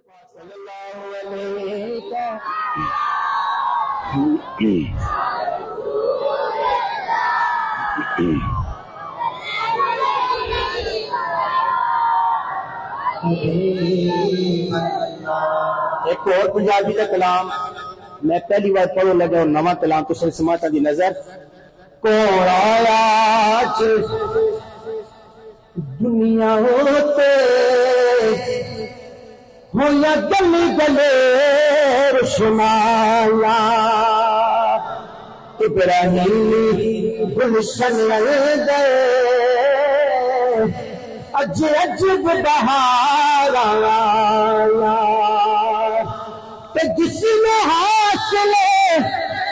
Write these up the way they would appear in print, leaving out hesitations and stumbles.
صلی اللہ علیہ ایک اور پنجابی کا کلام میں پہلی بار پڑھو لگا اور نواں کلام تو سر سماعتاں دی نظر کون آیا دنیا ہوتے ہو یا گلی گلے رشمالا ابراہیمی گلشن گئے اج بہار آیا تے جس میں حاصل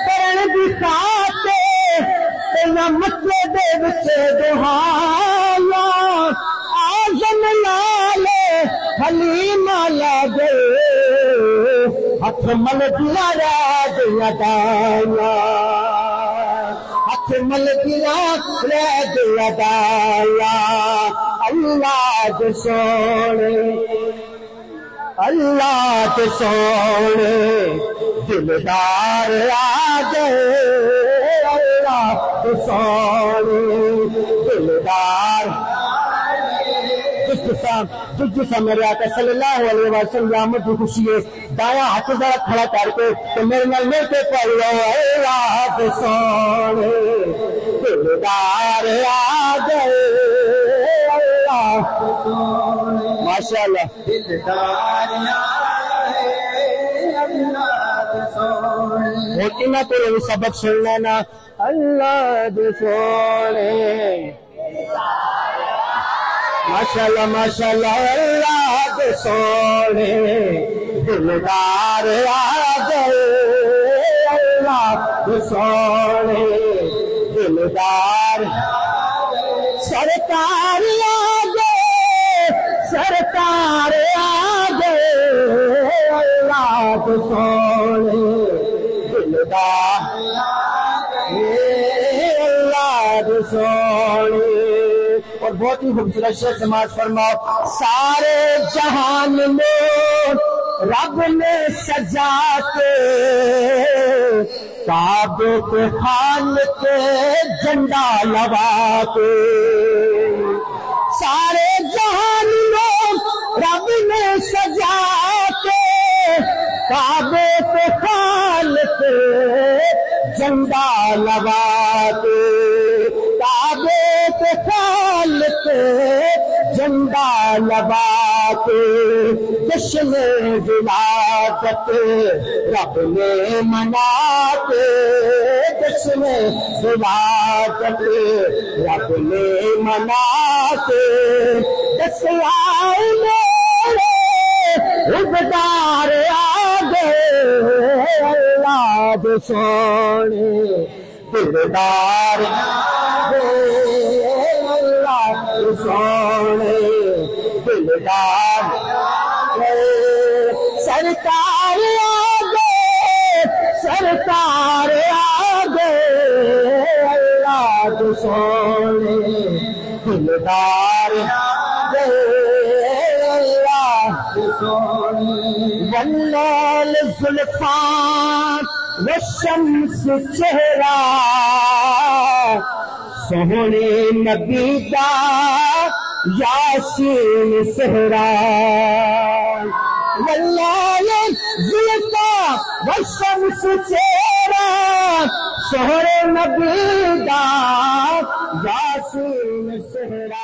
کرن دی خاطر تے نہ مطلب دے وچ دہایا آزم لالے حلیمہ لگے ہاتھ مل دیا رہ دیا دایا ہاتھ مل دیا رہ دیا دایا اللہ دے سونے دلدار آ گئے اللہ دے سونے دلدار جس میرے آقا صلی اللہ علیہ وسلم آمد کی خوشی ہے دایا ہاتھ ذرا کھڑا کر کے تو میرے نال مل کے پڑھ لو اللہ دے سونے دلدار آ گئے اللہ ماشاءاللہ دلدار آ گئے اللہ دے سونے ہوتی نہ تیرے سبق سن لینا اللہ دے سونے ماشاءاللہ ماشاءاللہ اللہ دے سونے دلدار آ گئے اللہ دے سونے دلدار سرکار آ گئے سرکار آ گئے اللہ دے سونے دلدار اللہ دے سونے اور بہت ہی خوبصورت شعر سماعت فرماؤ سارے جہان میں رب نے سجا کے کعبے کے خالق کے جھنڈا لگا کے سارے جہان میں رب نے سجا کے کعبے کے خالق کے جھنڈا لگا کے کعبے کے خالق جھنڈا لگا کے جشن ولادت رب نے منا کے جشن ولادت رب نے منا کے دسیائے میرے عبدار آ گئے اللہ دے سونے دلدار اللہ دے سونے دلدار سرکار آ گئے سرکار آ گئے اللہ دے سونے دلدار آ گئے اللہ دے سونے واللیل زلفان والشمس چہرہ سونے نبی دا یاسین سہرا واللیل زلفان والشمس چہرہ سونے نبی دا یاسین سہرا